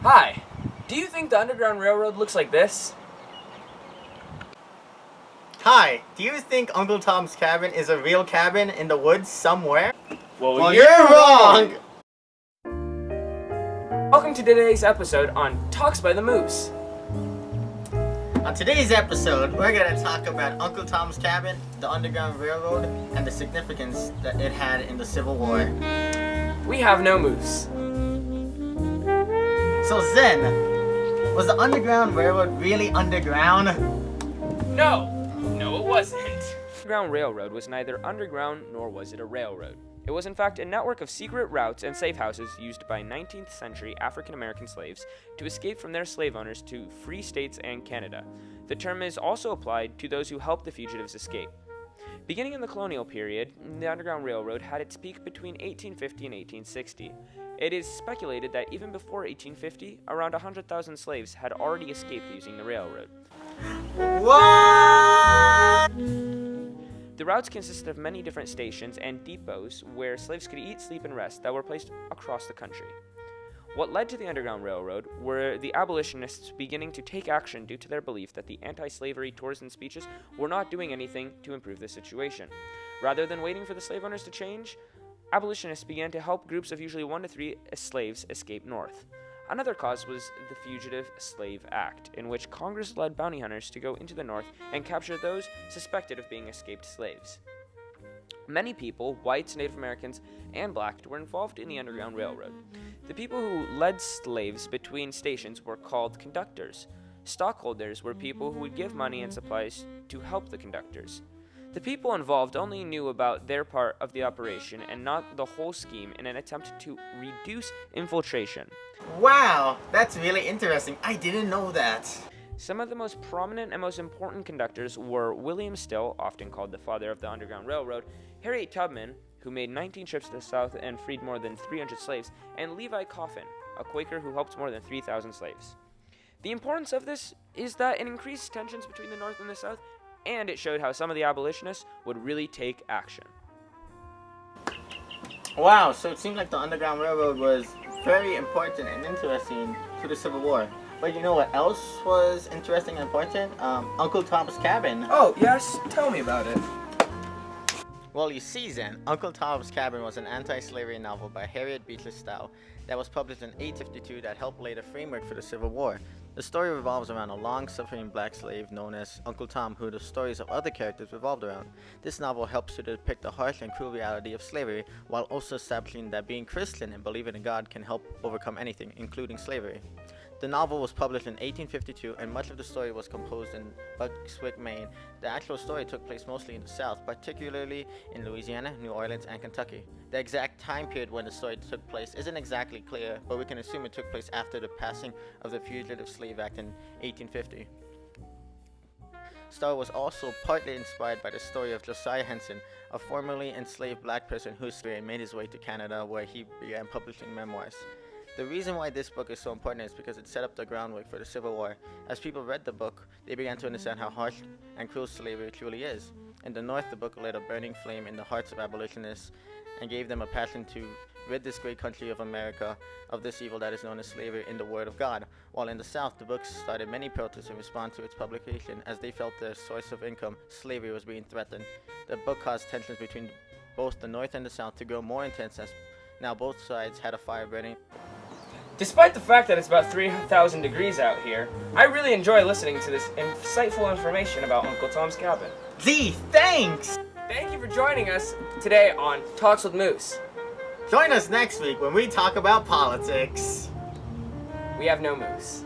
Hi, do you think the Underground Railroad looks like this? Hi, do you think Uncle Tom's Cabin is a real cabin in the woods somewhere? Well, You're wrong! Welcome to today's episode on Talks by the Moose. On today's episode, we're going to talk about Uncle Tom's Cabin, the Underground Railroad, and the significance that it had in the Civil War. We have no moose. So Zen, was the Underground Railroad really underground? No, it wasn't. The Underground Railroad was neither underground nor was it a railroad. It was in fact a network of secret routes and safe houses used by 19th century African American slaves to escape from their slave owners to free states and Canada. The term is also applied to those who helped the fugitives escape. Beginning in the colonial period, the Underground Railroad had its peak between 1850 and 1860. It is speculated that even before 1850, around 100,000 slaves had already escaped using the railroad. What? The routes consisted of many different stations and depots where slaves could eat, sleep, and rest that were placed across the country. What led to the Underground Railroad were the abolitionists beginning to take action due to their belief that the anti-slavery tours and speeches were not doing anything to improve the situation. Rather than waiting for the slave owners to change, abolitionists began to help groups of usually 1 to 3 slaves escape north. Another cause was the Fugitive Slave Act, in which Congress led bounty hunters to go into the north and capture those suspected of being escaped slaves. Many people, whites, Native Americans, and blacks, were involved in the Underground Railroad. The people who led slaves between stations were called conductors. Stockholders were people who would give money and supplies to help the conductors. The people involved only knew about their part of the operation and not the whole scheme in an attempt to reduce infiltration. Wow, that's really interesting. I didn't know that. Some of the most prominent and most important conductors were William Still, often called the father of the Underground Railroad, Harriet Tubman, who made 19 trips to the South and freed more than 300 slaves, and Levi Coffin, a Quaker who helped more than 3,000 slaves. The importance of this is that it increased tensions between the North and the South, and it showed how some of the abolitionists would really take action. Wow, so it seemed like the Underground Railroad was very important and interesting to the Civil War. But you know what else was interesting and important? Uncle Tom's Cabin. Oh, yes? Tell me about it. Well, you see, Zen, Uncle Tom's Cabin was an anti-slavery novel by Harriet Beecher Stowe that was published in 1852 that helped lay the framework for the Civil War. The story revolves around a long-suffering black slave known as Uncle Tom, who the stories of other characters revolved around. This novel helps to depict the harsh and cruel reality of slavery, while also establishing that being Christian and believing in God can help overcome anything, including slavery. The novel was published in 1852, and much of the story was composed in Buckswick, Maine. The actual story took place mostly in the South, particularly in Louisiana, New Orleans, and Kentucky. The exact time period when the story took place isn't exactly clear, but we can assume it took place after the passing of the Fugitive Slave Act in 1850. Stowe was also partly inspired by the story of Josiah Henson, a formerly enslaved black person who made his way to Canada, where he began publishing memoirs. The reason why this book is so important is because it set up the groundwork for the Civil War. As people read the book, they began to understand how harsh and cruel slavery truly is. In the North, the book lit a burning flame in the hearts of abolitionists and gave them a passion to rid this great country of America of this evil that is known as slavery in the Word of God. While in the South, the book started many protests in response to its publication, as they felt their source of income, slavery, was being threatened. The book caused tensions between both the North and the South to grow more intense, as now both sides had a fire burning. Despite the fact that it's about 3,000 degrees out here, I really enjoy listening to this insightful information about Uncle Tom's Cabin. Z, thanks! Thank you for joining us today on Talks with Moose. Join us next week when we talk about politics. We have no moose.